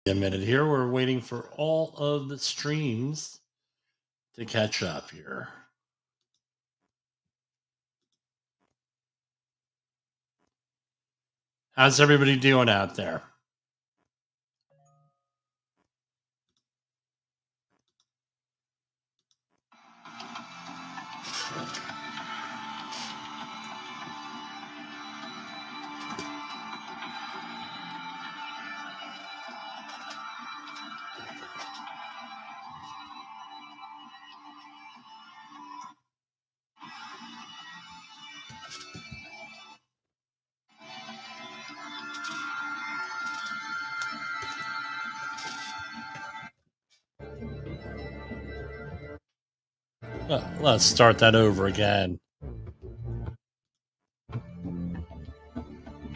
A minute here. We're waiting for all of the streams to catch up here. How's everybody doing out there? Let's start that over again.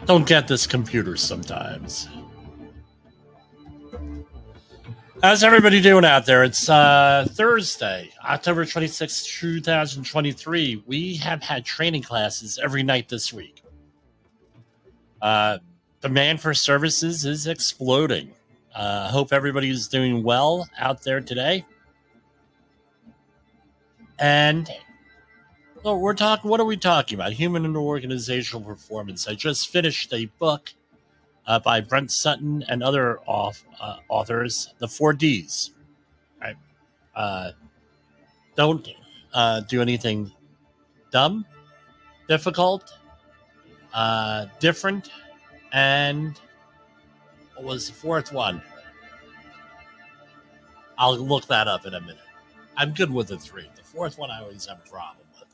Don't get this computer sometimes. How's everybody doing out there? It's Thursday, October 26th, 2023. We have had training classes every night this week. Demand for services is exploding. Hope everybody's doing well out there today. And well, what are we talking about? Human and organizational performance. I just finished a book by Brent Sutton and other authors, the 4Ds. Right? Don't do anything dumb, difficult, different, and what was the fourth one? I'll look that up in a minute. I'm good with the three. The fourth one I always have a problem with.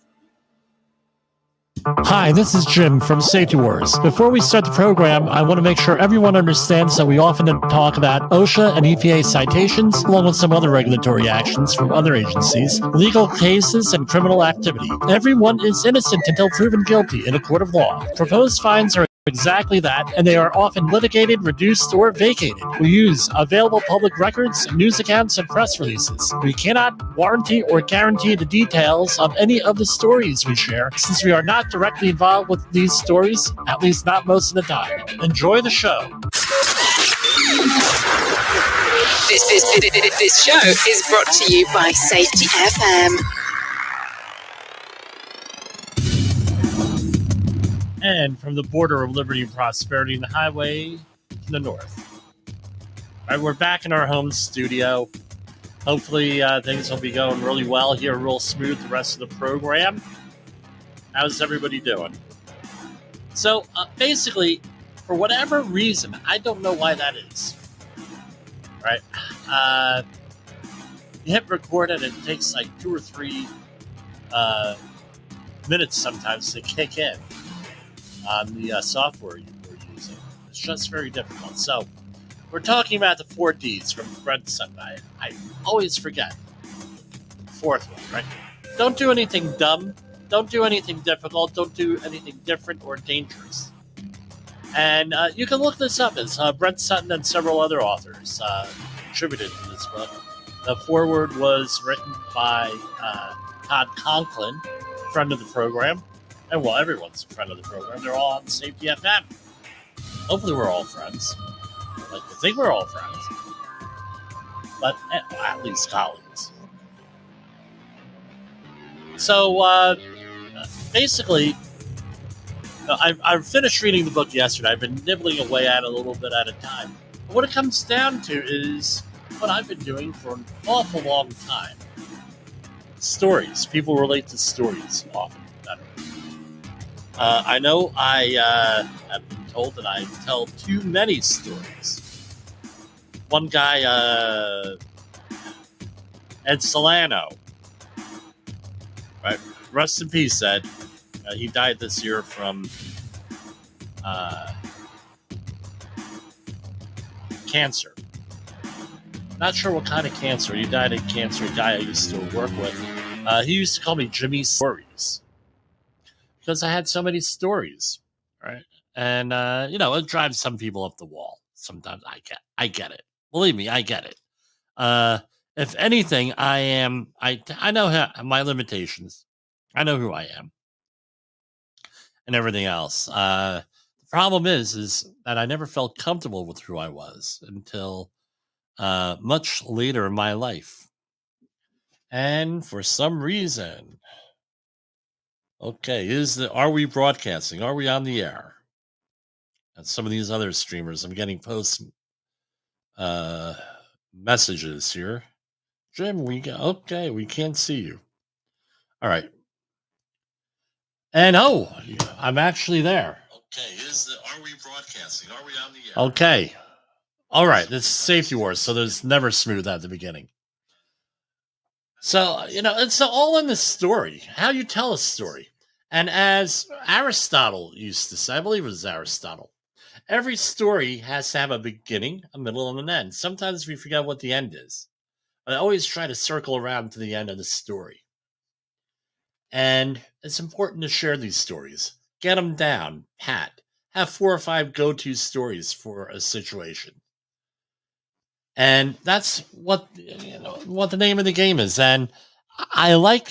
Hi, this is Jim from Safetywars. Before we start the program, I want to make sure everyone understands that we often talk about OSHA and EPA citations, along with some other regulatory actions from other agencies, legal cases, and criminal activity. Everyone is innocent until proven guilty in a court of law. Proposed fines are exactly that, and they are often litigated, reduced, or vacated. We use available public records, news accounts, and press releases. We cannot warranty or guarantee the details of any of the stories we share, since we are not directly involved with these stories, at least not most of the time. Enjoy the show. This show is brought to you by safetyfm. And from the border of liberty and prosperity in the highway to the north. All right, we're back in our home studio. Hopefully things will be going really well here, real smooth the rest of the program. How's everybody doing? So basically, for whatever reason, I don't know why that is. Right? You hit record and it takes like 2 or 3 minutes sometimes to kick in on the software we're using. It's just very difficult. So we're talking about the 4Ds from Brent Sutton. I always forget. Fourth one, right? Don't do anything dumb. Don't do anything difficult. Don't do anything different or dangerous. And you can look this up. It's Brent Sutton and several other authors contributed to this book. The foreword was written by Todd Conklin, friend of the program. And well, everyone's a friend of the program. They're all on Safety FM. Hopefully we're all friends. I'd like to think we're all friends. But at least colleagues. So basically, I finished reading the book yesterday. I've been nibbling away at it a little bit at a time. But what it comes down to is what I've been doing for an awful long time. Stories. People relate to stories often better. I know I have been told that I tell too many stories. One guy, Ed Solano, right? Rest in peace, Ed. He died this year from cancer. Not sure what kind of cancer. He died of cancer. A guy I used to work with. He used to call me Jimmy Stories because I had so many stories, right? And it drives some people up the wall. Sometimes I get it. Believe me, I get it. If anything, I know my limitations. I know who I am, and everything else. The problem is that I never felt comfortable with who I was until much later in my life. And for some reason, okay, are we broadcasting? Are we on the air? And some of these other streamers, I'm getting post messages here. Jim, we can't see you. All right. And I'm actually there. Okay, are we broadcasting? Are we on the air? Okay. All right, this is Safety Wars, so there's never smooth at the beginning. So, it's all in the story, how you tell a story. And as Aristotle used to say, I believe it was Aristotle, every story has to have a beginning, a middle, and an end. Sometimes we forget what the end is. But I always try to circle around to the end of the story. And it's important to share these stories. Get them down, pat. Have 4 or 5 go-to stories for a situation. And that's what the name of the game is. And I like,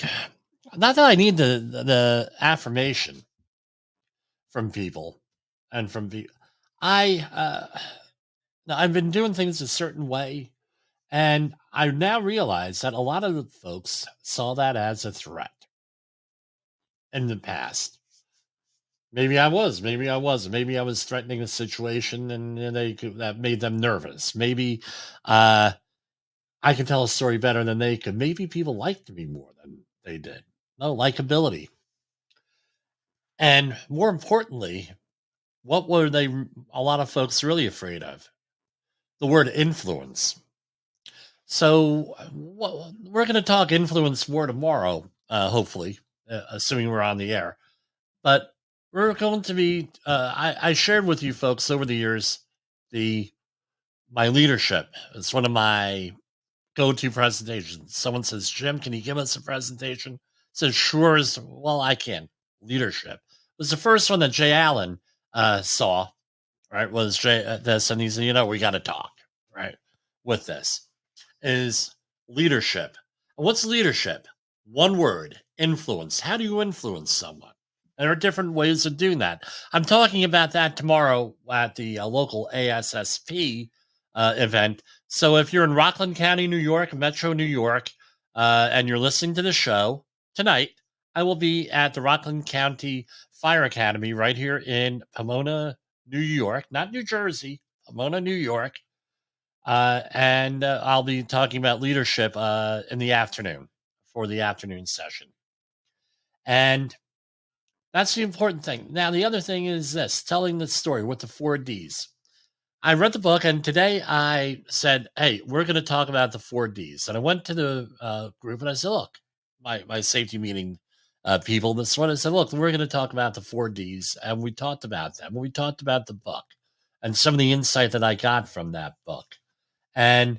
not that I need the affirmation from people and from people. I've been doing things a certain way, and I now realize that a lot of the folks saw that as a threat in the past. Maybe I was, maybe I wasn't. Maybe I was threatening a situation, and that made them nervous. Maybe I could tell a story better than they could. Maybe people liked me more than they did. No, likability. And more importantly, what were a lot of folks really afraid of? The word influence. So we're going to talk influence more tomorrow, hopefully, assuming we're on the air. But we're going to be, I shared with you folks over the years my leadership. It's one of my go-to presentations. Someone says, Jim, can you give us a presentation? I said, sure as well I can. Leadership. It was the first one that Jay Allen saw, right? Was this, and he said, we got to talk, right? With this is leadership. What's leadership? One word, influence. How do you influence someone? There are different ways of doing that. I'm talking about that tomorrow at the local ASSP event. So if you're in Rockland County, New York, Metro New York, and you're listening to the show tonight, I will be at the Rockland County Fire Academy right here in Pomona, New York, not New Jersey, Pomona, New York. And I'll be talking about leadership in the afternoon for the afternoon session. And that's the important thing. Now, the other thing is this, telling the story with the 4 Ds. I read the book, and today I said, hey, we're going to talk about the 4 Ds. And I went to the group, and I said, look, my safety meeting people, this one, I said, look, we're going to talk about the 4 Ds. And we talked about them. We talked about the book and some of the insight that I got from that book. And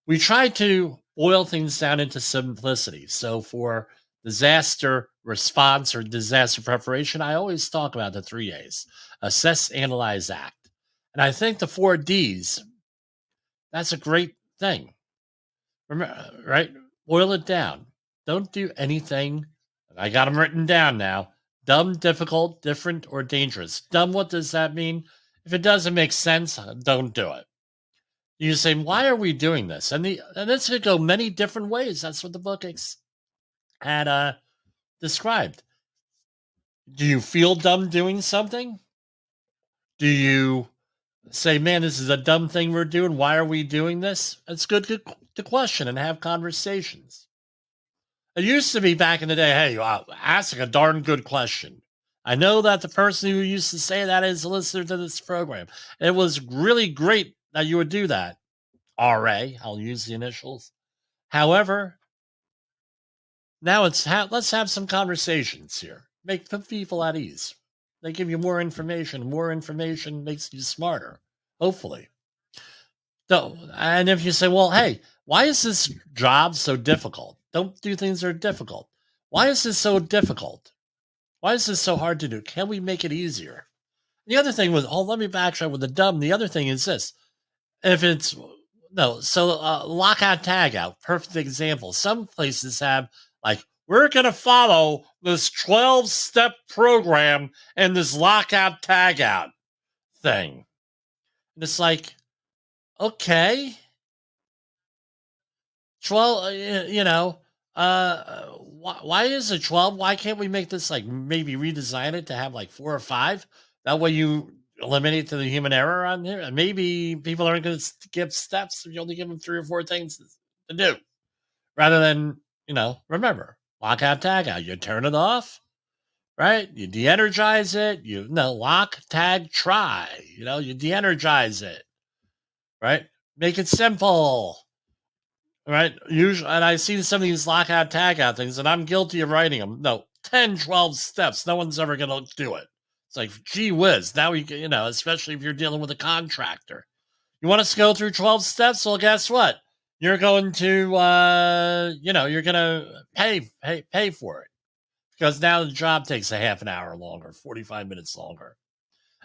we tried to boil things down into simplicity. So for disaster response or disaster preparation, I always talk about the 3 A's: assess, analyze, act. And I think the 4 D's, that's a great thing. Remember, right? Boil it down. Don't do anything. I got them written down now. Dumb, difficult, different, or dangerous. Dumb, what does that mean? If it doesn't make sense, don't do it. You say, why are we doing this? And this could go many different ways. That's what the book had described. Do you feel dumb doing something? Do you say, man, this is a dumb thing we're doing? Why are we doing this? It's good to question and have conversations. It used to be back in the day, hey, asking a darn good question. I know that the person who used to say that is a listener to this program. It was really great that you would do that. RA, I'll use the initials. However, now let's have some conversations here. Put people at ease. They give you more information. More information makes you smarter, hopefully. So, and if you say, well, hey, why is this job so difficult? Don't do things that are difficult. Why is this so difficult? Why is this so hard to do? Can we make it easier? The other thing was, let me backtrack with the dumb. The other thing is this. If it's, no, so lockout, tagout, perfect example. Some places have, like, we're going to follow this 12-step program and this lockout, tagout thing. And it's like, okay, 12, why is it 12? Why can't we make this like maybe redesign it to have like 4 or 5? That way you eliminate the human error on here. And maybe people aren't going to give steps if you only give them 3 or 4 things to do rather than, remember, lockout, tag out. You turn it off, right? You de energize it. Lock, tag, try. You de energize it, right? Make it simple. Right. Usually, and I see some of these lockout tag out things, and I'm guilty of writing them. No, 10, 12 steps. No one's ever going to do it. It's like, gee whiz. Now, especially if you're dealing with a contractor. You want us to go through 12 steps? Well, guess what? You're going to, you're going to pay for it because now the job takes a half an hour longer, 45 minutes longer.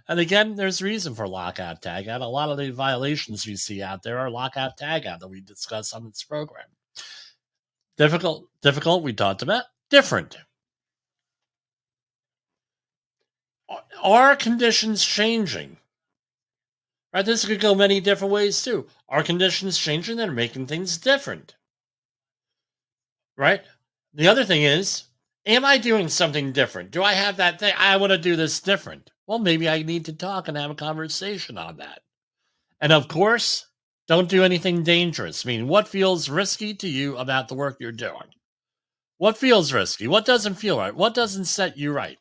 And again, there's reason for lockout tag out. A lot of the violations we see out there are lockout tag out that we discuss on this program. Difficult, we talked about. Different. Are conditions changing? Right, this could go many different ways too. Are conditions changing that are making things different? Right? The other thing is, am I doing something different? Do I have that thing? I want to do this different. Well, maybe I need to talk and have a conversation on that. And of course, don't do anything dangerous. I mean, what feels risky to you about the work you're doing? What feels risky? What doesn't feel right? What doesn't set you right?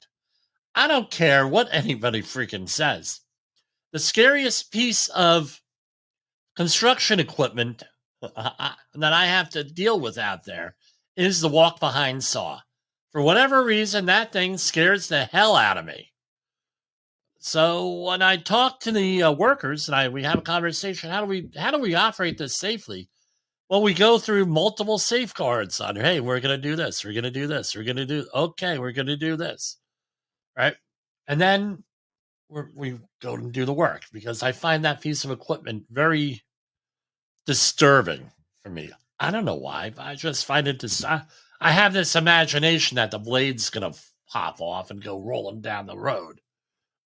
I don't care what anybody freaking says. The scariest piece of construction equipment that I have to deal with out there is the walk behind saw. For whatever reason, that thing scares the hell out of me. So when I talk to the workers and we have a conversation, how do we operate this safely? Well, we go through multiple safeguards on, hey, we're going to do this. We're going to do this. We're going to do, okay, we're going to do this. Right. And then we go and do the work because I find that piece of equipment very disturbing for me. I don't know why, but I just find it I have this imagination that the blade's going to pop off and go rolling down the road.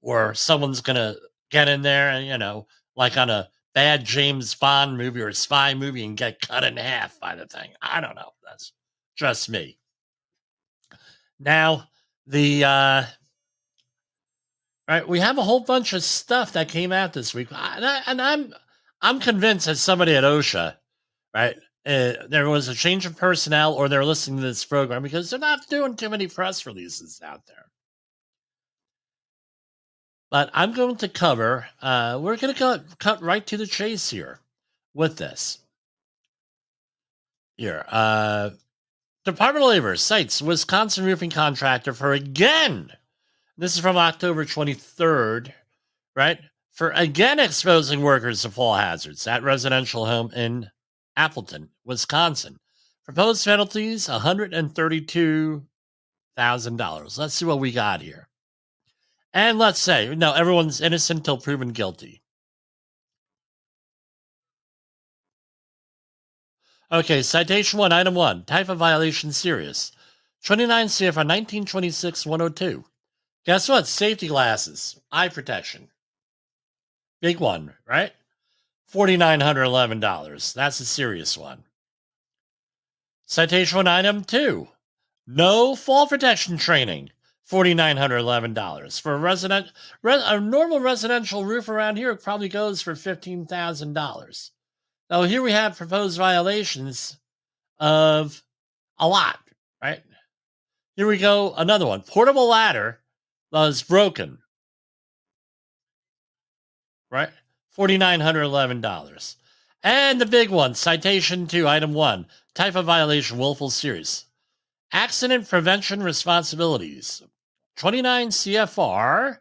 Or someone's going to get in there and, like on a bad James Bond movie or spy movie and get cut in half by the thing. I don't know. That's just me. Now, right, we have a whole bunch of stuff that came out this week. And I'm convinced as somebody at OSHA, right, there was a change of personnel or they're listening to this program because they're not doing too many press releases out there. But I'm going to cover, we're going to cut right to the chase here with this. Here, Department of Labor cites Wisconsin roofing contractor for again, this is from October 23rd, right? For again exposing workers to fall hazards at residential home in Appleton, Wisconsin. Proposed penalties, $132,000. Let's see what we got here. And let's say, no, everyone's innocent until proven guilty. Okay, citation 1, item 1, type of violation serious. 29 CFR 1926-102. Guess what? Safety glasses, eye protection. Big one, right? $4,911. That's a serious one. Citation 1, item 2, no fall protection training. $4,911 for a normal residential roof around here. It probably goes for $15,000. Now here we have proposed violations of a lot, right? Here we go, another one. Portable ladder was broken, right? $4,911. And the big one, citation 2, item 1, type of violation, willful serious. Accident prevention responsibilities. 29 CFR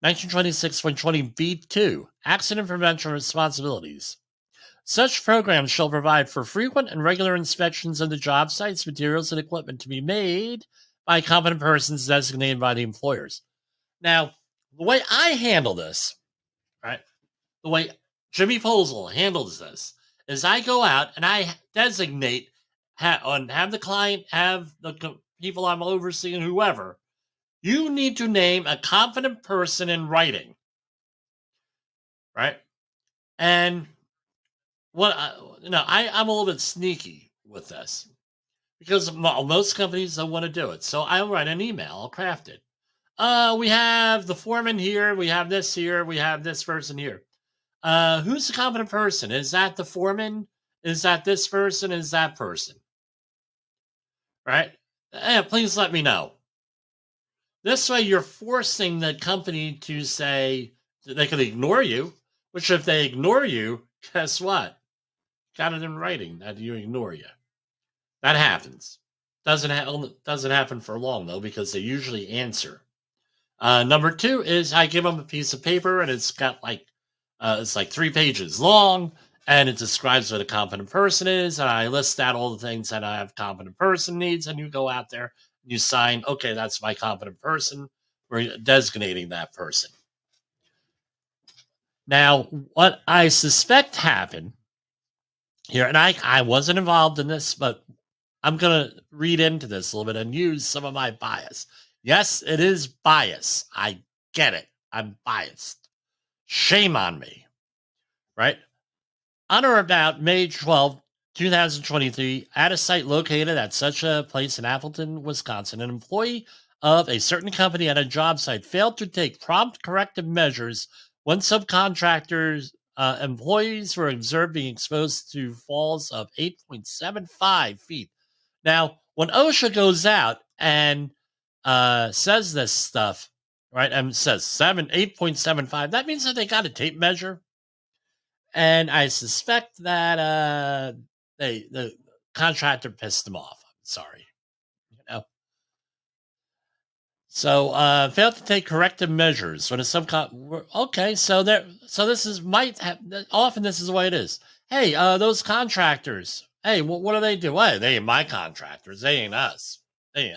1926.20B2, accident prevention responsibilities. Such programs shall provide for frequent and regular inspections of the job sites, materials, and equipment to be made by competent persons designated by the employers. Now, the way I handle this, right, the way jimpoesl handles this, is I go out and I designate, have the client, have the people I'm overseeing, whoever, you need to name a competent person in writing, right? And I'm a little bit sneaky. with this because most companies don't want to do it. So I'll write an email, I'll craft it. We have the foreman here, we have this here, we have this person here. Who's the competent person? Is that the foreman? Is that this person? Is that person? Right? Please let me know. This way, you're forcing the company to say that they can ignore you, which if they ignore you, guess what? Got it in writing that you ignore you. That happens. Doesn't happen for long, though, because they usually answer. Number 2 is I give them a piece of paper, and it's got it's like 3 pages long, and it describes what a competent person is, and I list out all the things that I have competent person needs, and you go out there, and you sign, okay, that's my competent person. We're designating that person. Now, what I suspect happened here, and I wasn't involved in this, but I'm going to read into this a little bit and use some of my bias. Yes, it is bias. I get it. I'm biased. Shame on me. Right? On or about May 12, 2023, at a site located at such a place in Appleton, Wisconsin, an employee of a certain company at a job site failed to take prompt corrective measures when subcontractors' employees were observed being exposed to falls of 8.75 feet. Now, when OSHA goes out and says this stuff, right, and says 8.75, that means that they got a tape measure. And I suspect that the contractor pissed them off. I'm sorry. So failed to take corrective measures when a okay, so this is often this is the way it is. Hey, those contractors, hey, what do they do? Hey, they ain't my contractors. They ain't us. We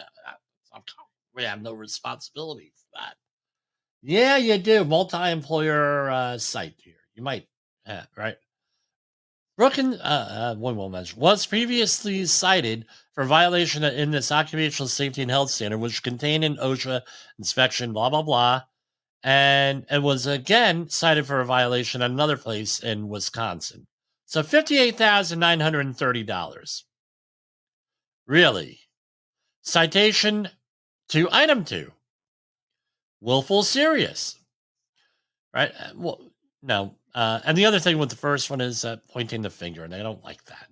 have no responsibility for that. Yeah, you do. Multi-employer site here. You might, right? Broken was previously cited for violation in this occupational safety and health standard, which contained an OSHA inspection, blah, blah, blah. And it was again cited for a violation at another place in Wisconsin. So $58,930. Really? Citation to item 2. Willful serious. Right? Well, no. And the other thing with the first one is pointing the finger, and I don't like that.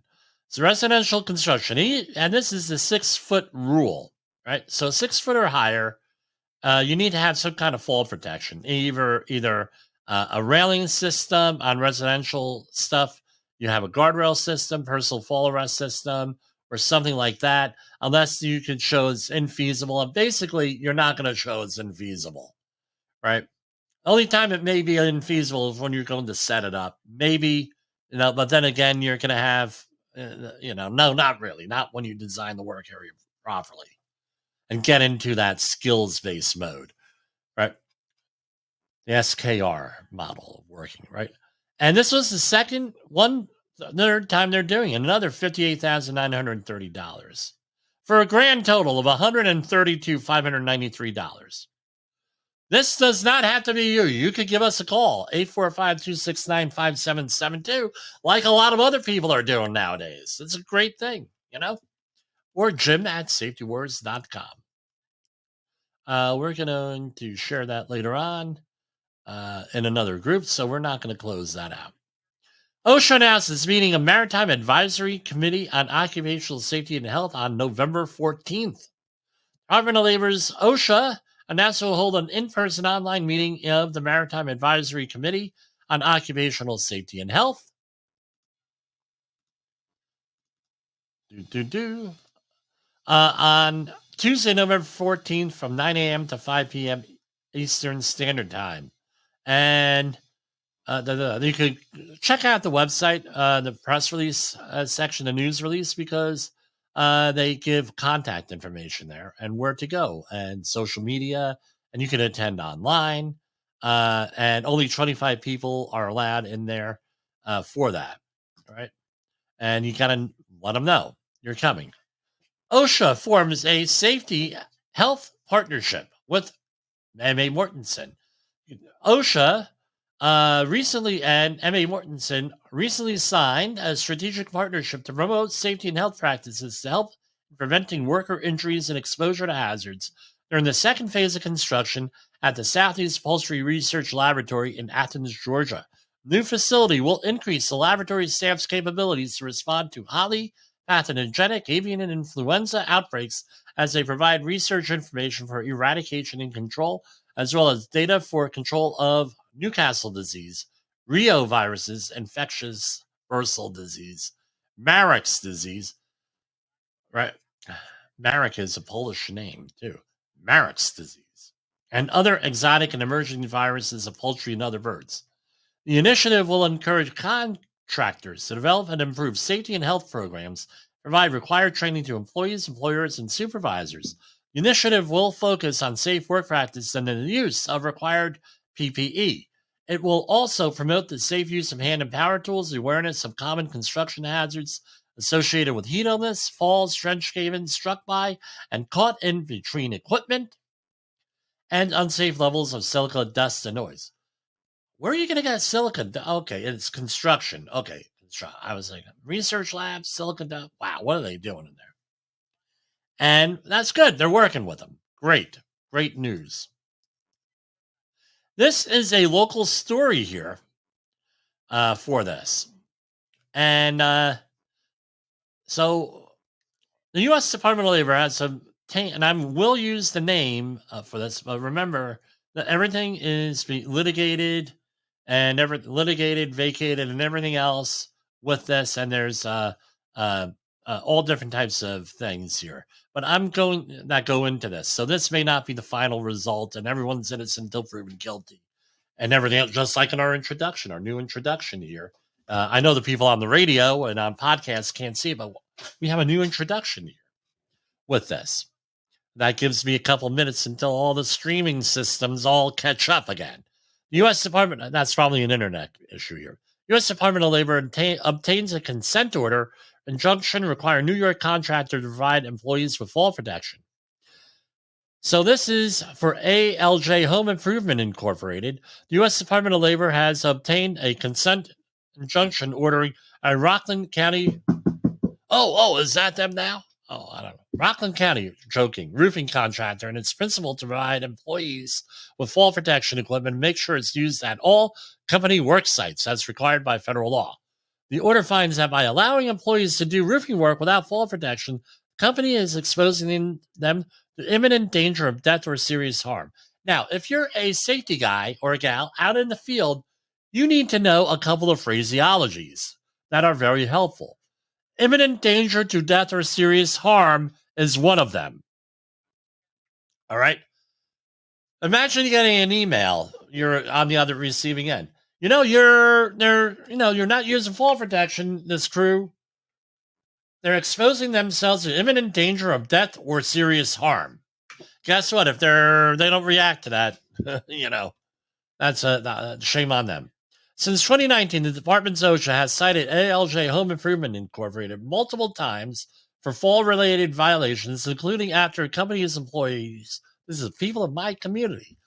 So residential construction, and this is the 6-foot rule, right? So 6 foot or higher, you need to have some kind of fall protection, either a railing system on residential stuff, you have a guardrail system, personal fall arrest system, or something like that, unless you can show it's infeasible. And basically, you're not going to show it's infeasible, right? Only time it may be infeasible is when you're going to set it up. Maybe, but then again, you're going to have, no, not really. Not when you design the work area properly and get into that skills-based mode, right? The SKR model of working, right? And this was the third time they're doing it, another $58,930 for a grand total of $132,593. This does not have to be you. You could give us a call, 845-269-5772, like a lot of other people are doing nowadays. It's a great thing, or jim@safetywars.com. We're going to share that later on in another group, so we're not going to close that out. OSHA announced it's meeting a Maritime Advisory Committee on Occupational Safety and Health on November 14th. Department of Labor's OSHA announced it will hold an in-person online meeting of the Maritime Advisory Committee on Occupational Safety and Health. On Tuesday, November 14th from 9 a.m. to 5 p.m. Eastern Standard Time. And you could check out the website, the press release section, the news release, because they give contact information there and where to go and social media, and you can attend online. And only 25 people are allowed in there for that, right? And you got to let them know you're coming. OSHA forms a safety health partnership with M.A. Mortensen. OSHA Recently, and M.A. Mortensen recently signed a strategic partnership to promote safety and health practices to help in preventing worker injuries and exposure to hazards during the second phase of construction at the Southeast Upholstery Research Laboratory in Athens, Georgia. The new facility will increase the laboratory staff's capabilities to respond to highly pathogenic avian and influenza outbreaks as they provide research information for eradication and control, as well as data for control of Newcastle disease, Rio viruses, infectious bursal disease, Marek's disease, right? Marek is a Polish name, too. Marek's disease, and other exotic and emerging viruses of poultry and other birds. The initiative will encourage contractors to develop and improve safety and health programs, provide required training to employees, employers, and supervisors. The initiative will focus on safe work practice and the use of required PPE. It will also promote the safe use of hand and power tools, the awareness of common construction hazards associated with heat illness, falls, trench cave-ins, struck by, and caught in between equipment, and unsafe levels of silica, dust, and noise. Where are you going to get silicon? Okay, it's construction. Okay, I was like, research labs, silicon. Wow, what are they doing in there? And that's good. They're working with them. Great news. This is a local story here for this. And so the U.S. Department of Labor has and I will use the name for this, but remember that everything is litigated and litigated, vacated, and everything else with this. And there's all different types of things here. But I'm going to not go into this. So this may not be the final result, and everyone's innocent until proven guilty, and everything else, just like in our new introduction here. I know the people on the radio and on podcasts can't see it, but we have a new introduction here with this. That gives me a couple minutes until all the streaming systems all catch up again. The U.S. Department, that's probably an internet issue here. U.S. Department of Labor obtains a consent order injunction requiring New York contractor to provide employees with fall protection. So this is for ALJ Home Improvement Incorporated. The U.S. Department of Labor has obtained a consent injunction ordering a Rockland County. Oh, is that them now? Oh, I don't know. Rockland County, roofing contractor and its principal to provide employees with fall protection equipment and make sure it's used at all company work sites as required by federal law. The order finds that by allowing employees to do roofing work without fall protection, the company is exposing them to imminent danger of death or serious harm. Now, if you're a safety guy or a gal out in the field, you need to know a couple of phraseologies that are very helpful. Imminent danger to death or serious harm is one of them. All right? Imagine getting an email. You're on the other receiving end. You're not using fall protection, this crew. They're exposing themselves to imminent danger of death or serious harm. Guess what? If they don't react to that, that's a shame on them. Since 2019, the department's OSHA has cited ALJ Home Improvement Incorporated multiple times for fall-related violations, including after a company's employees, this is people of my community,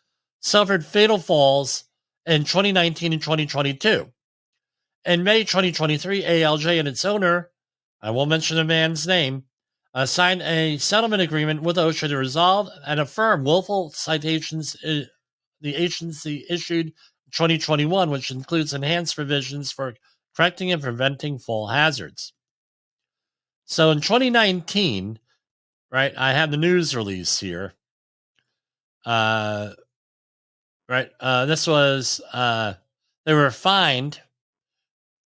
suffered fatal falls in 2019 and 2022. In May 2023, ALJ and its owner, I won't mention the man's name, signed a settlement agreement with OSHA to resolve and affirm willful citations the agency issued 2021, which includes enhanced provisions for correcting and preventing fall hazards. So in 2019, right, I have the news release here. This was, they were fined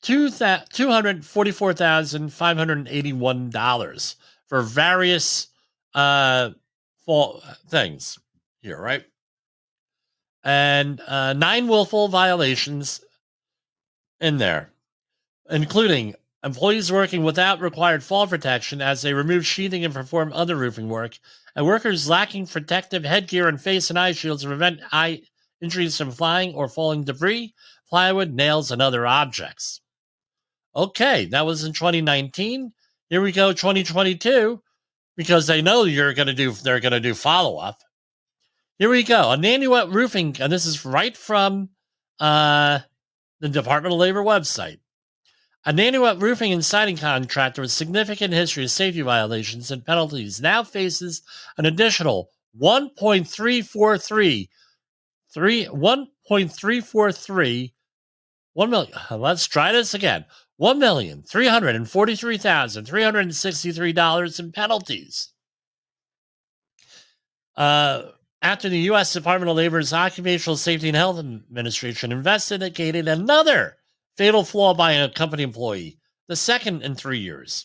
$244,581 for various fall things here, right? And 9 willful violations in there, including employees working without required fall protection as they remove sheathing and perform other roofing work, and workers lacking protective headgear and face and eye shields to prevent eye injuries from flying or falling debris, plywood, nails, and other objects. Okay, that was in 2019. Here we go, 2022, because they know they're going to do follow-up. Here we go. A Nanuet Roofing, and this is right from the Department of Labor website. A Nanuet roofing and siding contractor with significant history of safety violations and penalties now faces an additional $1 million. Let's try this again. $1,343,363 in penalties. After the U.S. Department of Labor's Occupational Safety and Health Administration investigated another fatal flaw by a company employee, the second in 3 years.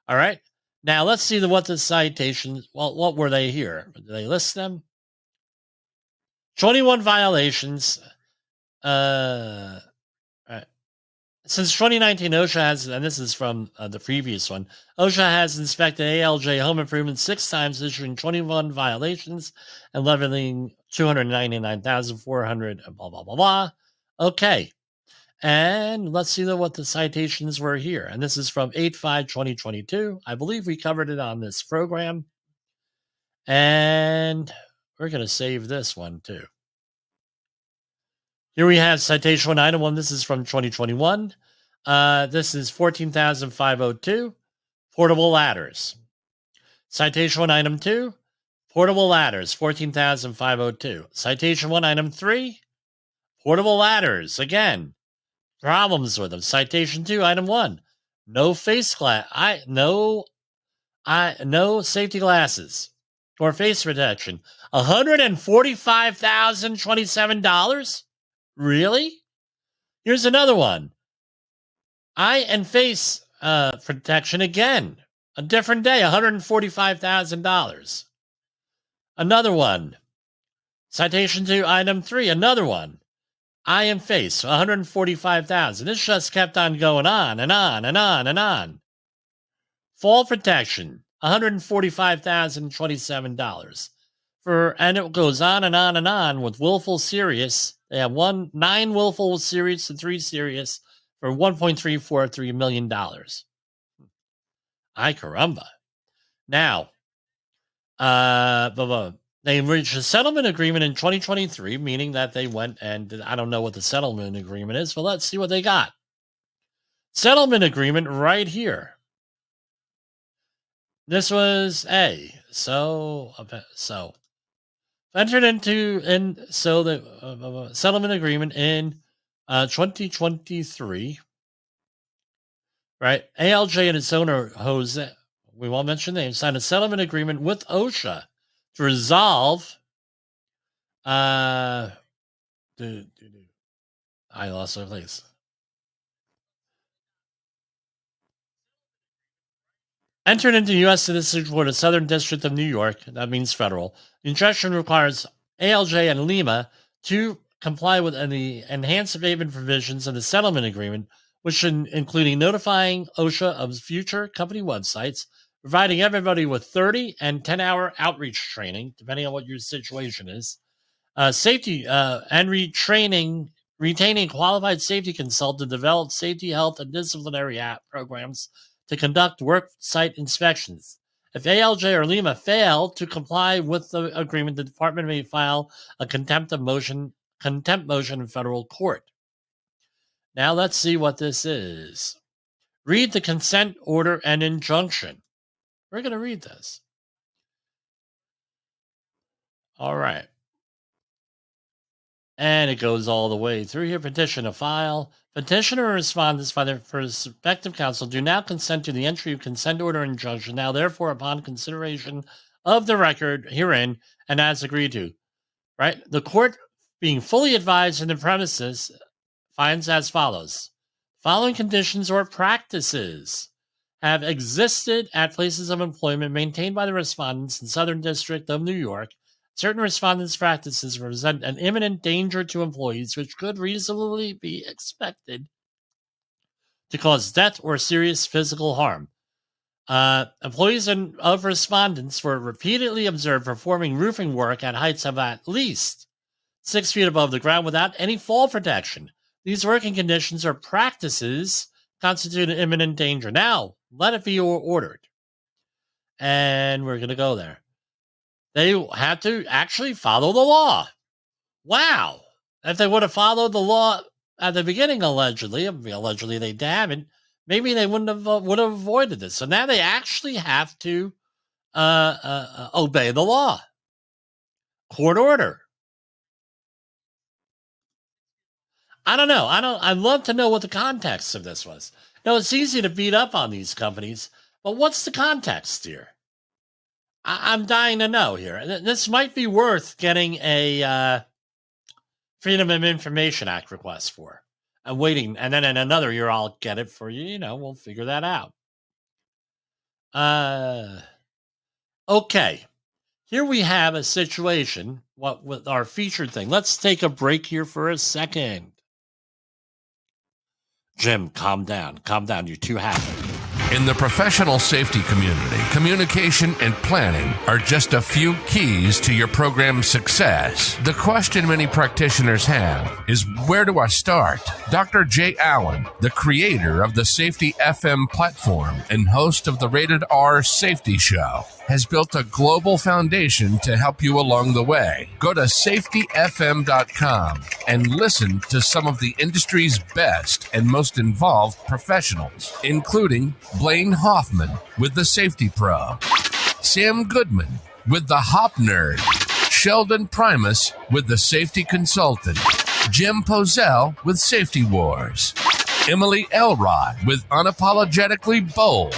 All right. Now let's see what the citations. Well, what were they here? Did they list them? 21 violations. Since 2019, OSHA has, and this is from the previous one, OSHA has inspected ALJ home improvements 6 times, issuing 21 violations and leveling 299,400, blah, blah, blah, blah. Okay. And let's see what the citations were here. And this is from 8/5/2022. I believe we covered it on this program. And we're going to save this one too. Here we have citation 1, item 1. This is from 2021. This is 14,502. Portable ladders. Citation 1, item 2. Portable ladders, 14,502. Citation 1, item 3. Portable ladders. Again, problems with them. Citation 2, item 1. No face glass. No safety glasses or face protection. $145,027. Really? Here's another one. Eye and face protection again. A different day, $145,000. Another one. Citation 2, item 3, another one. Eye and face, $145,000. This just kept on going on and on and on and on. Fall protection, $145,027. And it goes on and on and on with willful serious. They have 9 willful serious and 3 serious for $1.343 million. Ay caramba. Now, they reached a settlement agreement in 2023, meaning that they went and I don't know what the settlement agreement is, but let's see what they got. Settlement agreement right here. This was A. So entered into the settlement agreement in 2023. Right, ALJ and its owner Jose, we won't mention names, signed a settlement agreement with OSHA to resolve. I lost my place. Entered into U.S. citizenship for the Southern District of New York. That means federal. The injunction requires ALJ and Lima to comply with the enhanced abatement provisions of the settlement agreement, which should including notifying OSHA of future company websites, providing everybody with 30 and 10-hour outreach training, depending on what your situation is, safety and retaining qualified safety consultant to develop safety, health, and disciplinary programs to conduct work site inspections. If ALJ or Lima fail to comply with the agreement, the department may file a contempt motion in federal court. Now let's see what this is. Read the consent order and injunction. We're going to read this. All right. And it goes all the way through here. Petition to file. Petitioner or respondents by their respective counsel do now consent to the entry of consent order and injunction. Now, therefore, upon consideration of the record herein and as agreed to, right? The court, being fully advised in the premises, finds as follows. Following conditions or practices have existed at places of employment maintained by the respondents in Southern District of New York. Certain respondents' practices represent an imminent danger to employees, which could reasonably be expected to cause death or serious physical harm. Employees of respondents were repeatedly observed performing roofing work at heights of at least 6 feet above the ground without any fall protection. These working conditions or practices constitute an imminent danger. Now, let it be ordered. And we're going to go there. They have to actually follow the law. Wow. If they would have followed the law at the beginning, allegedly they haven't, maybe they wouldn't have would have avoided this. So now they actually have to obey the law, court order. I don't know. I'd love to know what the context of this was. No, it's easy to beat up on these companies, but what's the context here? I'm dying to know here. This might be worth getting a Freedom of Information Act request for. I'm waiting, and then in another year I'll get it for you. You know, we'll figure that out. Okay. Here we have a situation with our featured thing. Let's take a break here for a second. Jim, calm down. Calm down. You're too happy. In the professional safety community, communication and planning are just a few keys to your program's success. The question many practitioners have is, where do I start? Dr. Jay Allen, the creator of the Safety FM platform and host of the Rated R Safety Show, has built a global foundation to help you along the way. Go to safetyfm.com and listen to some of the industry's best and most involved professionals, including Blaine Hoffman with the Safety Pro, Sam Goodman with the Hop Nerd, Sheldon Primus with the Safety Consultant, Jimpoesl with Safetywars, Emily Elrod with Unapologetically Bold,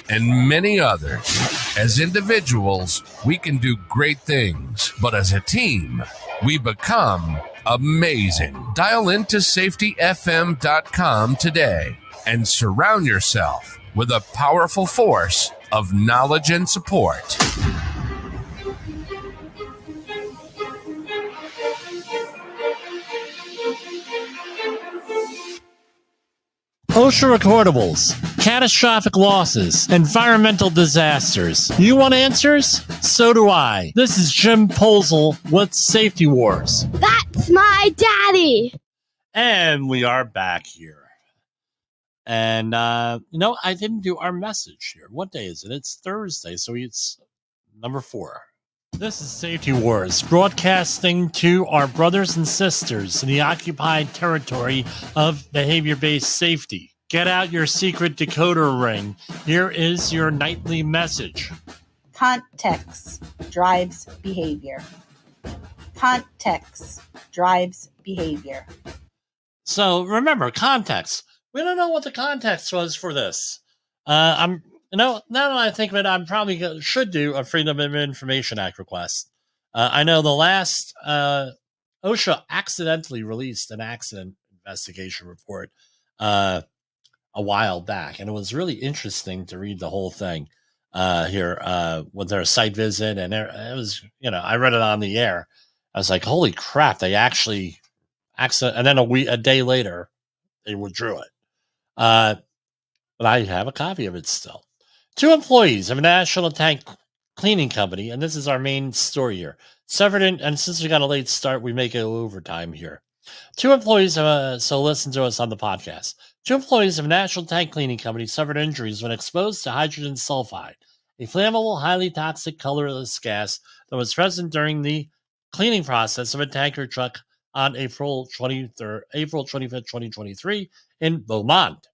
and many others. As individuals, we can do great things, but as a team, we become amazing. Dial into safetyfm.com today and surround yourself with a powerful force of knowledge and support. OSHA recordables, catastrophic losses, environmental disasters. You want answers? So do I. This is Jimpoesl with Safety Wars. That's my daddy. And we are back here. And, I didn't do our message here. What day is it? It's Thursday, so it's number 4. This is Safety Wars, broadcasting to our brothers and sisters in the occupied territory of behavior-based safety. Get out your secret decoder ring. Here is your nightly message. Context drives behavior. Context drives behavior. So remember, context. We don't know what the context was for this. Now that I think of it, I'm probably should do a Freedom of Information Act request. I know the last OSHA accidentally released an accident investigation report a while back, and it was really interesting to read the whole thing here with their site visit, and it was, I read it on the air. I was like, holy crap, they actually and then a day later, they withdrew it. But I have a copy of it still. 2 employees of a national tank cleaning company, and this is our main story here, suffered and since we got a late start, we make it overtime here. 2 employees, so listen to us on the podcast. 2 employees of a national tank cleaning company suffered injuries when exposed to hydrogen sulfide, a flammable, highly toxic, colorless gas that was present during the cleaning process of a tanker truck on April 25th, 2023 in Beaumont.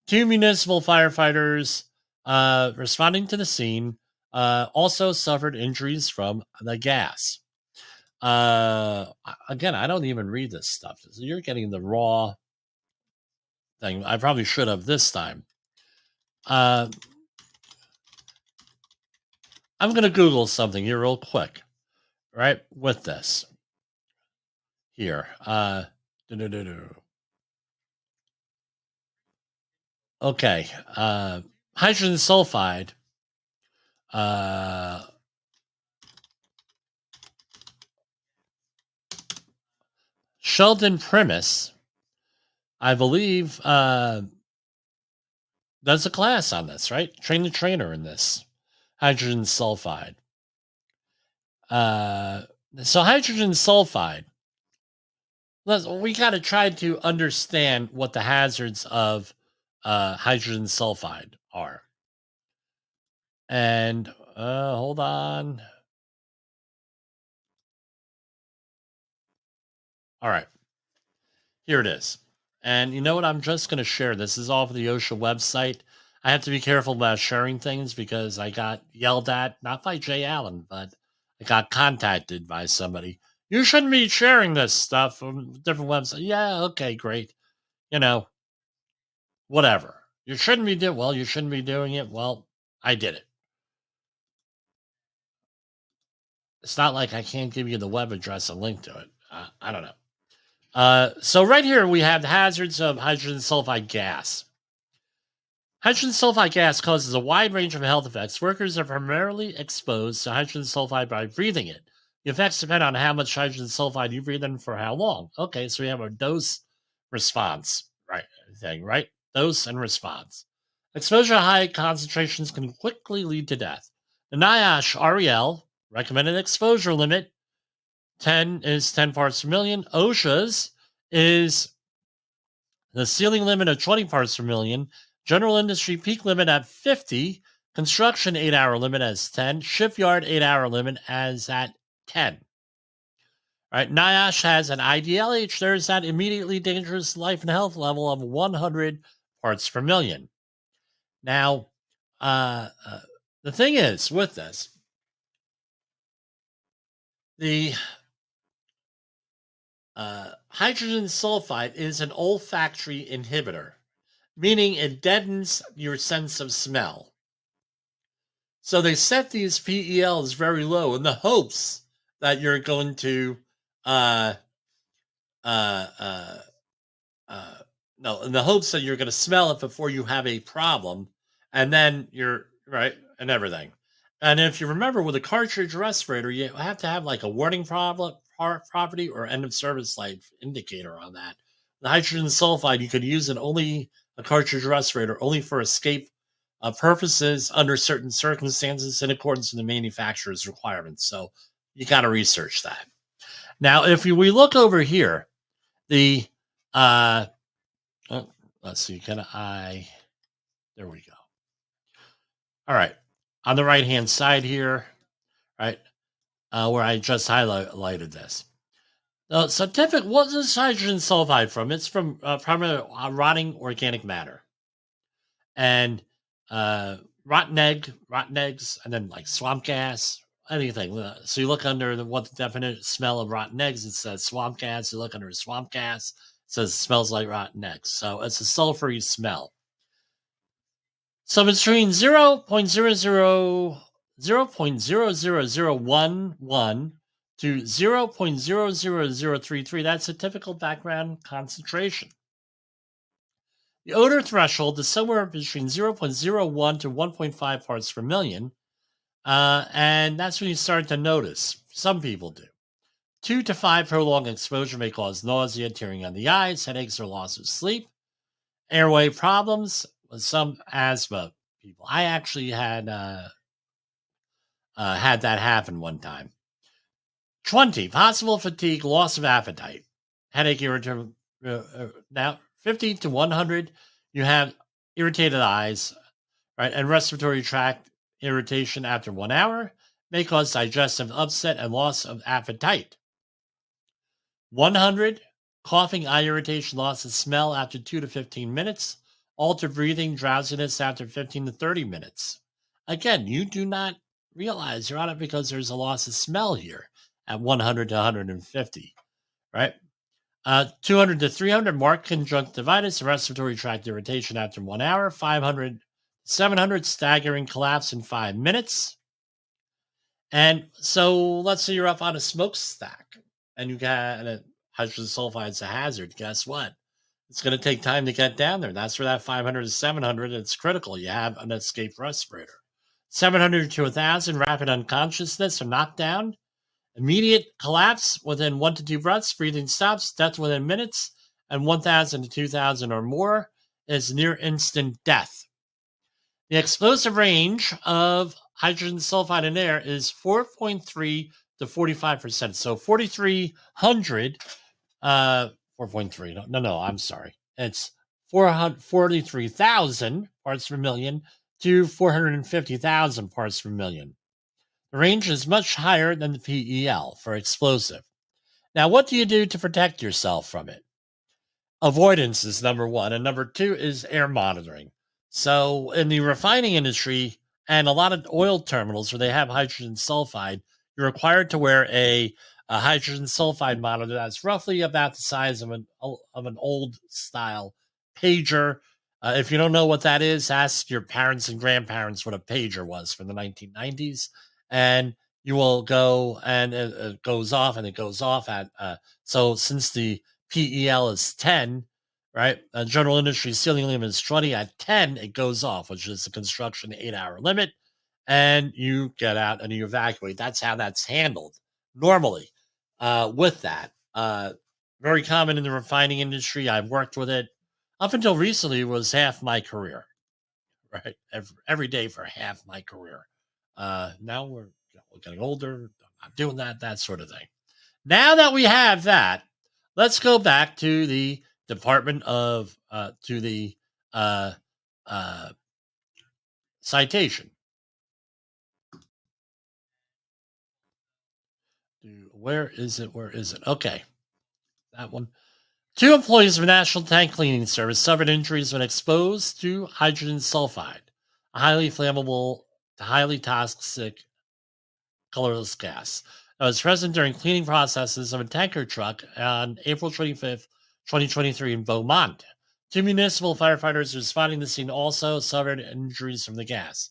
2 municipal firefighters responding to the scene also suffered injuries from the gas. Again, I don't even read this stuff. So you're getting the raw thing. I probably should have this time. I'm going to Google something here real quick, right, with this. Here. Okay. Hydrogen sulfide. Sheldon Primus, I believe, does a class on this, right? Train the trainer in this. Hydrogen sulfide. So hydrogen sulfide. We got to try to understand what the hazards of hydrogen sulfide are. And hold on. All right, here it is. And you know what? I'm just going to share. This is off of the OSHA website. I have to be careful about sharing things because I got yelled at, not by Jay Allen, but I got contacted by somebody. You shouldn't be sharing this stuff from different websites. Yeah, okay, great. You know, whatever. You shouldn't be doing. Well, you shouldn't be doing it. Well, I did it. It's not like I can't give you the web address and link to it. I don't know. So right here we have the hazards of hydrogen sulfide gas. Hydrogen sulfide gas causes a wide range of health effects. Workers are primarily exposed to hydrogen sulfide by breathing it. The effects depend on how much hydrogen sulfide you breathe in for how long. Okay, so we have a dose response thing, right? Dose and response. Exposure to high concentrations can quickly lead to death. The NIOSH REL recommended exposure limit 10 parts per million. OSHA's is the ceiling limit of 20 parts per million. General industry peak limit at 50. Construction 8-hour limit as 10. Shipyard 8-hour limit as at 10. All right, NIOSH has an IDLH. There's that immediately dangerous life and health level of 100 parts per million. Now, the thing is with this, the hydrogen sulfide is an olfactory inhibitor, meaning it deadens your sense of smell. So they set these PELs very low in the hopes that you're going to, no, in the hopes that you're going to smell it before you have a problem, and then you're right and everything. And if you remember with a cartridge respirator, you have to have like a warning property or end of service life indicator on that. The hydrogen sulfide, you could use it only a cartridge respirator only for escape purposes under certain circumstances in accordance with the manufacturer's requirements. So you got to research that. Now, if we look over here, the let's see, there we go. All right, on the right hand side here, right, where I just highlighted this. So typically, what is hydrogen sulfide from? It's from primarily rotting organic matter. And rotten eggs, and then like swamp gas, anything. So you look under what the definition smell of rotten eggs, it says swamp gas. You look under swamp gas, it says it smells like rotten eggs. So it's a sulfury smell. So between 0.00011 to 0.00033, that's a typical background concentration. The odor threshold is somewhere between 0.01 to 1.5 parts per million, and that's when you start to notice. Some people do. 2 to 5 prolonged exposure may cause nausea, tearing on the eyes, headaches, or loss of sleep. Airway problems with some asthma people. I actually had that happen one time. 20, possible fatigue, loss of appetite, headache, irritable. Now, 50 to 100, you have irritated eyes, right, and respiratory tract irritation after 1 hour may cause digestive upset and loss of appetite. 100, coughing, eye irritation, loss of smell after 2 to 15 minutes, altered breathing, drowsiness after 15 to 30 minutes. Again, you do not realize you're on it because there's a loss of smell here at 100 to 150, right? 200 to 300, marked conjunctivitis, respiratory tract irritation after 1 hour. 500, 700, staggering collapse in 5 minutes. And so let's say you're up on a smokestack and you got hydrogen sulfide's a hazard. Guess what? It's going to take time to get down there. That's where that 500 to 700, it's critical. You have an escape respirator. 700 to 1,000, rapid unconsciousness or knockdown. Immediate collapse within 1 to 2 breaths, breathing stops, death within minutes, and 1,000 to 2,000 or more is near instant death. The explosive range of hydrogen sulfide in air is 4.3 to 45%. So 4,300, 4.3, no, I'm sorry. It's 43,000 parts per million to 450,000 parts per million. The range is much higher than the PEL for explosive. Now, what do you do to protect yourself from it? Avoidance is number one, and number two is air monitoring. So, in the refining industry and a lot of oil terminals where they have hydrogen sulfide, you're required to wear a hydrogen sulfide monitor that's roughly about the size of an old style pager. If you don't know what that is, ask your parents and grandparents what a pager was from the 1990s, and you will go and it goes off, and it goes off at so since the PEL is 10, right? General industry ceiling limit is 20. At 10, it goes off, which is the construction 8-hour limit, and you get out and you evacuate. That's how that's handled normally. With that, very common in the refining industry. I've worked with it up until recently. It was half my career, right? Every day for half my career. Now we're getting older. I'm not doing that sort of thing. Now that we have that, let's go back to the Department of to the citation. Where is it? Okay, that one. 2 employees of a National Tank Cleaning Service suffered injuries when exposed to hydrogen sulfide, a highly flammable, highly toxic, colorless gas that was present during cleaning processes of a tanker truck on April 25th, 2023 in Beaumont. 2 municipal firefighters responding to the scene also suffered injuries from the gas.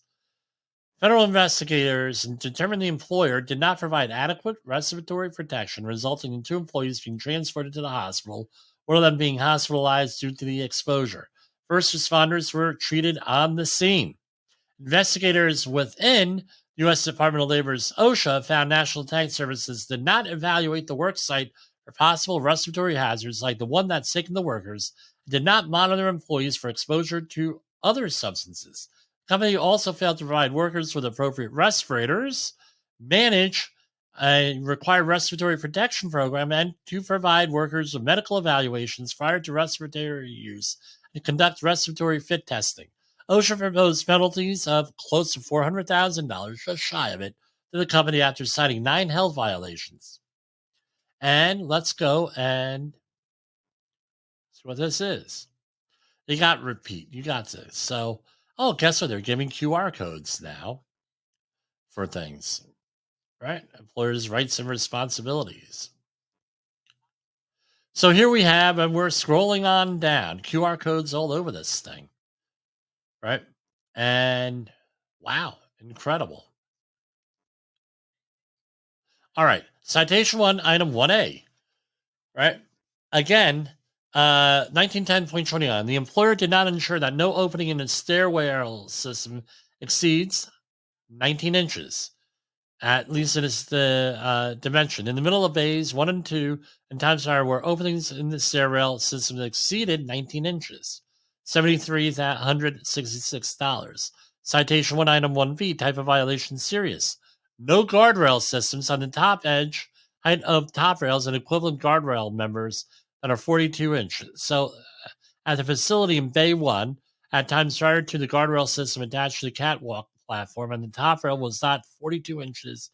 Federal investigators determined the employer did not provide adequate respiratory protection, resulting in 2 employees being transported to the hospital, one of them being hospitalized due to the exposure. First responders were treated on the scene. Investigators within U.S. Department of Labor's OSHA found National Tank Services did not evaluate the work site for possible respiratory hazards like the one that sickened the workers, did not monitor employees for exposure to other substances. The company also failed to provide workers with appropriate respirators, manage a required respiratory protection program, and to provide workers with medical evaluations prior to respiratory use and conduct respiratory fit testing. OSHA proposed penalties of close to $400,000, just shy of it, to the company after citing 9 health violations. And let's go and see what this is. You got repeat. You got this. So, guess what? They're giving QR codes now for things, right? Employers' rights and responsibilities. So here we have, and we're scrolling on down, QR codes all over this thing, right? And wow, incredible. All right, citation 1, item 1A, right? Again, 1910.29, the employer did not ensure that no opening in its stairwell system exceeds 19 inches. At least it is the dimension. In the middle of bays 1 and 2 and times higher where openings in the stairwell system exceeded 19 inches. $7,366. Citation 1, item 1B, type of violation serious. No guardrail systems on the top edge, height of top rails, and equivalent guardrail members that are 42 inches. So at the facility in Bay 1, at times prior to the guardrail system attached to the catwalk platform, and the top rail was not 42 inches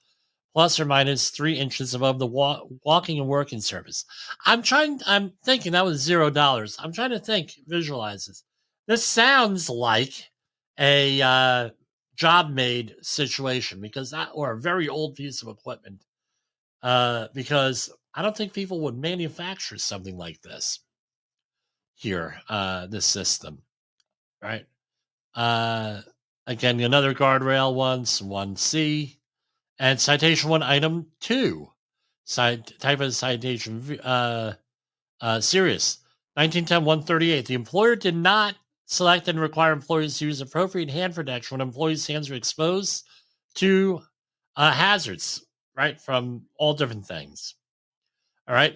plus or minus 3 inches above the walking and working surface. I'm thinking that was $0. I'm trying to visualize this. This sounds like a job made situation or a very old piece of equipment, because I don't think people would manufacture something like this here, this system, right? Again, another guardrail 1C, and citation 1, item 2, type of citation serious. 1910-138, the employer did not select and require employees to use appropriate hand protection when employees' hands were exposed to hazards, right, from all different things. All right,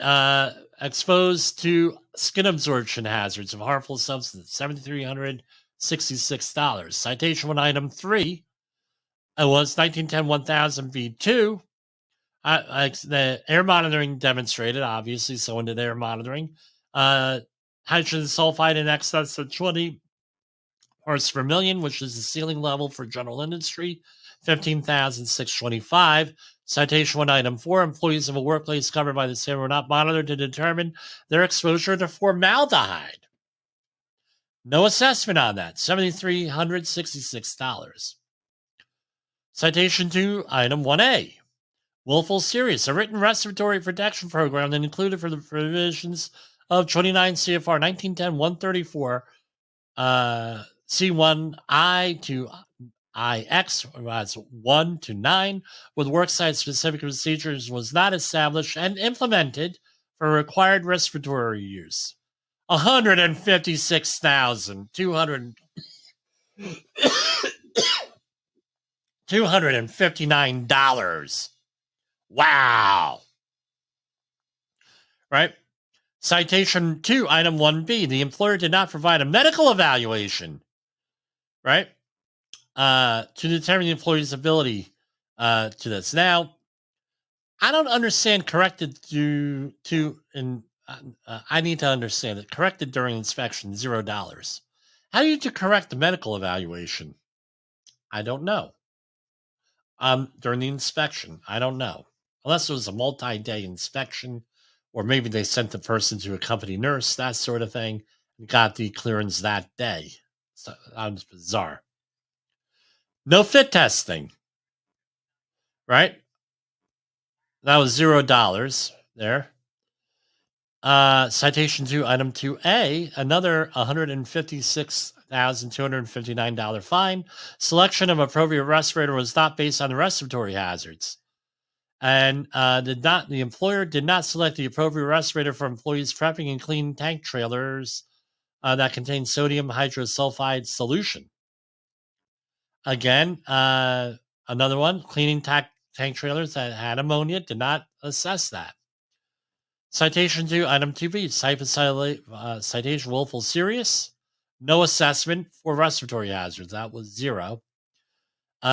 exposed to skin absorption hazards of harmful substances, $7,366. Citation 1, item 3, it was 1910-1000 B2. The air monitoring demonstrated, obviously, so into air monitoring, hydrogen sulfide in excess of 20 parts per million, which is the ceiling level for general industry, 15,625. Citation 1, item 4, employees of a workplace covered by the standard were not monitored to determine their exposure to formaldehyde. No assessment on that, $7,366. Citation 2, item 1A, willful serious, a written respiratory protection program that included for the provisions of 29 CFR 1910-134 C1I to IX, that's 1 to 9, with worksite specific procedures was not established and implemented for required respiratory use. $156,259. Wow. Right? Citation 2, item 1B. The employer did not provide a medical evaluation, right, to determine the employee's ability to this. Now, I don't understand corrected I need to understand it. Corrected during inspection, $0. How do you correct the medical evaluation? I don't know. During the inspection, I don't know. Unless it was a multi-day inspection, or maybe they sent the person to a company nurse, that sort of thing, and got the clearance that day. So that was bizarre. No fit testing, right? That was $0 there. Citation 2, item 2A, another $156,259 fine. Selection of appropriate respirator was not based on the respiratory hazards. And the employer did not select the appropriate respirator for employees prepping and cleaning tank trailers that contain sodium hydrosulfide solution. Again, another one, cleaning tank trailers that had ammonia, did not assess that. Citation 2, item 2B, citation willful serious, no assessment for respiratory hazards. That was $0.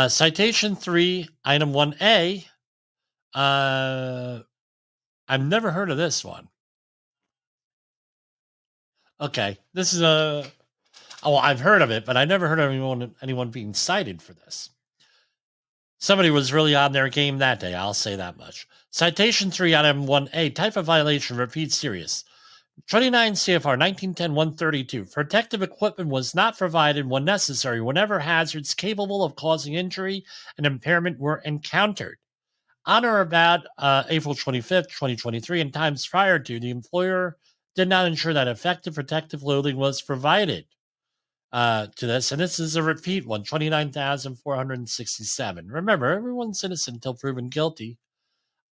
Citation 3, item 1A, I've never heard of this one. Okay, this is I've heard of it, but I never heard of anyone being cited for this. Somebody was really on their game that day, I'll say that much. Citation 3, item 1A, type of violation, repeat serious. 29 CFR 1910-132, protective equipment was not provided when necessary whenever hazards capable of causing injury and impairment were encountered. On or about April 25th, 2023, and times prior to, the employer did not ensure that effective protective clothing was provided to this, and this is a repeat one, 29,467. Remember, everyone's innocent until proven guilty.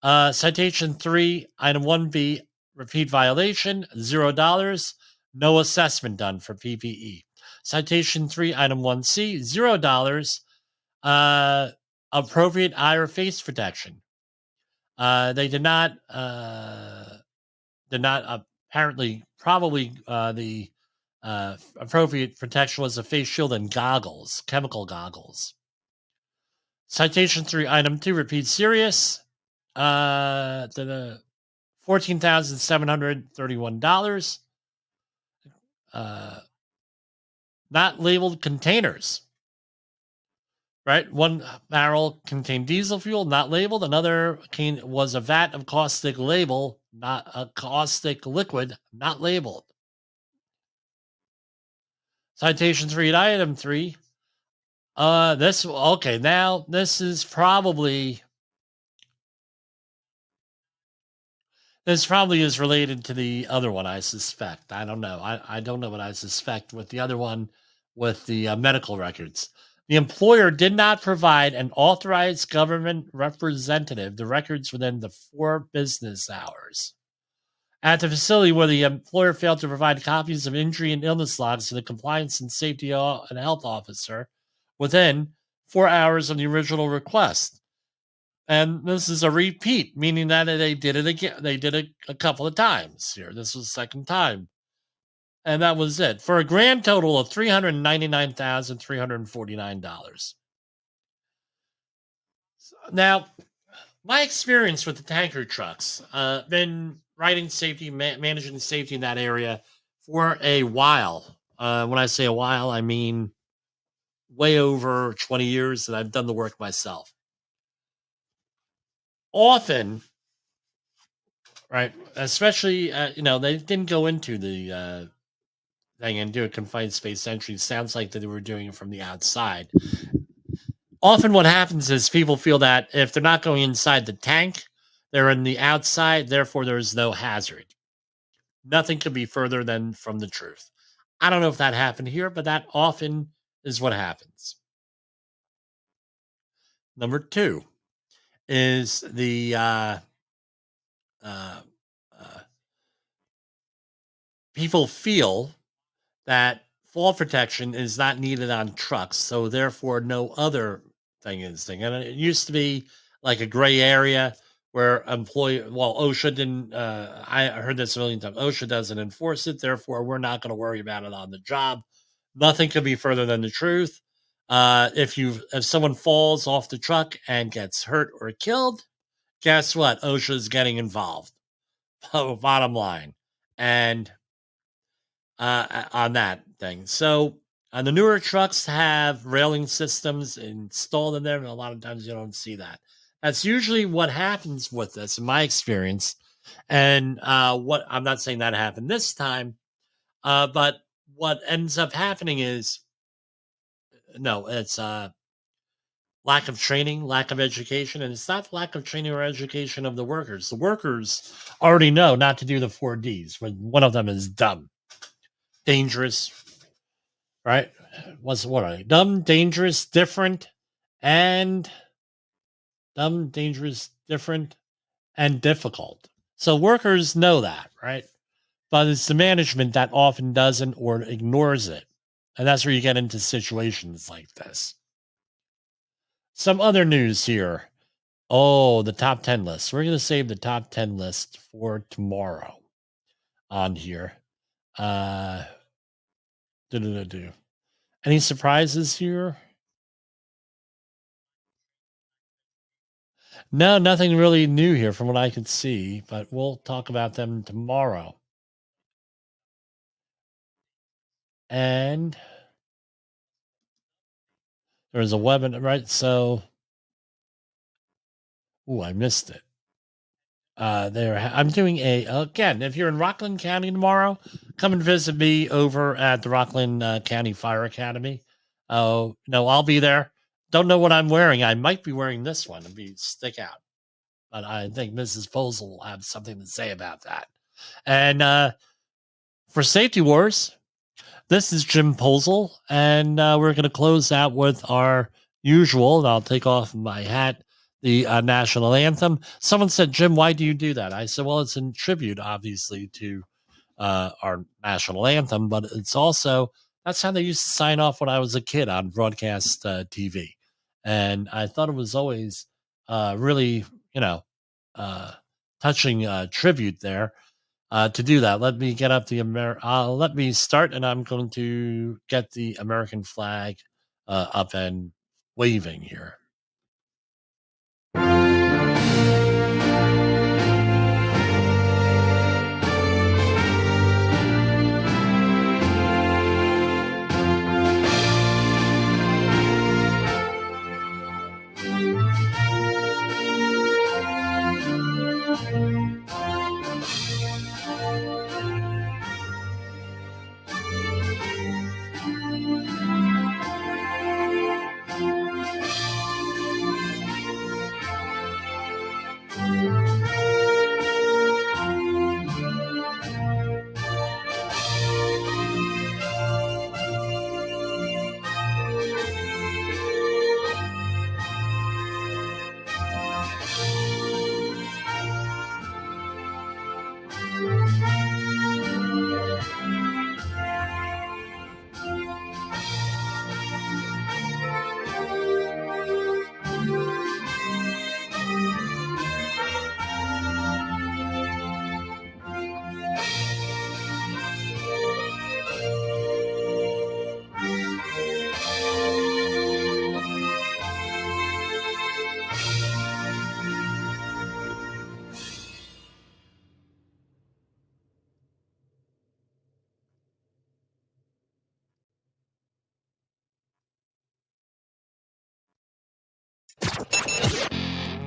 Citation 3, item 1B, repeat violation, $0. No assessment done for PPE. Citation 3, item 1C, $0. Appropriate eye or face protection. They did not apparently, probably the appropriate protection was a face shield and goggles, chemical goggles. Citation 3, item 2, repeat serious. The $14,731. Not labeled containers. Right? One barrel contained diesel fuel, not labeled. Another was a vat of caustic liquid, not labeled. Citation 3, item 3. This is probably is related to the other one, I suspect. I don't know. I don't know what I suspect with the other one with the medical records. The employer did not provide an authorized government representative the records within the 4 business hours. At the facility where the employer failed to provide copies of injury and illness logs to the compliance and safety and health officer within 4 hours of the original request. And this is a repeat, meaning that they did it again. They did it a couple of times here. This was the second time. And that was it, for a grand total of $399,349. Now, my experience with the tanker trucks, been writing safety, managing safety in that area for a while. When I say a while, I mean way over 20 years, and I've done the work myself. Often, right, especially, they didn't go into the thing and do a confined space entry. Sounds like that they were doing it from the outside. Often what happens is people feel that if they're not going inside the tank, they're in the outside, therefore there's no hazard. Nothing could be further than from the truth. I don't know if that happened here, but that often is what happens. Number 2 is the people feel that fall protection is not needed on trucks, so therefore no other thing is thing. And it used to be like a gray area where OSHA didn't. I heard this a million times. OSHA doesn't enforce it, therefore we're not going to worry about it on the job. Nothing could be further than the truth. If someone falls off the truck and gets hurt or killed, guess what? OSHA is getting involved. Bottom line, and on that thing. So the newer trucks have railing systems installed in there, and a lot of times you don't see that. That's usually what happens with this, in my experience. And what I'm not saying that happened this time, but what ends up happening is it's lack of training, lack of education, and it's not lack of training or education of the workers. The workers already know not to do the 4Ds. When one of them is dumb, dangerous, right? What are they? Dumb, dangerous, different, and dumb, dangerous, different, and difficult. So workers know that, right? But it's the management that often doesn't or ignores it. And that's where you get into situations like this. Some other news here. Oh, the top 10 list. We're going to save the top 10 list for tomorrow on here. Any surprises here? No, nothing really new here from what I could see, but we'll talk about them tomorrow. And there's a webinar, right? So, I missed it. I'm doing again, if you're in Rockland County tomorrow, come and visit me over at the Rockland County Fire Academy. Oh, no, I'll be there. Don't know what I'm wearing. I might be wearing this one and stick out. But I think Mrs. Posel will have something to say about that. And for Safety Wars, this is Jim Posel, and we're going to close out with our usual, and I'll take off my hat, the national anthem. Someone said, Jim, why do you do that? I said, well, it's in tribute, obviously, to our national anthem, but it's also, that's how they used to sign off when I was a kid on broadcast TV. And I thought it was always really, touching tribute there. To do that, let me get up let me start, and I'm going to get the American flag up and waving here.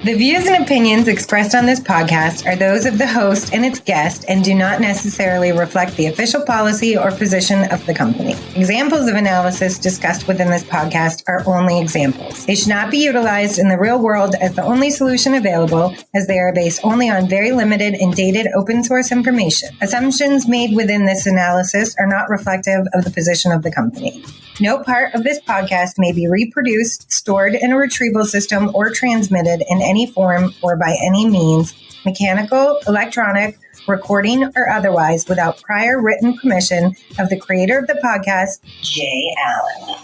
The views and opinions expressed on this podcast are those of the host and its guest and do not necessarily reflect the official policy or position of the company. Examples of analysis discussed within this podcast are only examples. They should not be utilized in the real world as the only solution available, as they are based only on very limited and dated open source information. Assumptions made within this analysis are not reflective of the position of the company. No part of this podcast may be reproduced, stored in a retrieval system, or transmitted in any form or by any means, mechanical, electronic, recording, or otherwise, without prior written permission of the creator of the podcast, Jay Allen.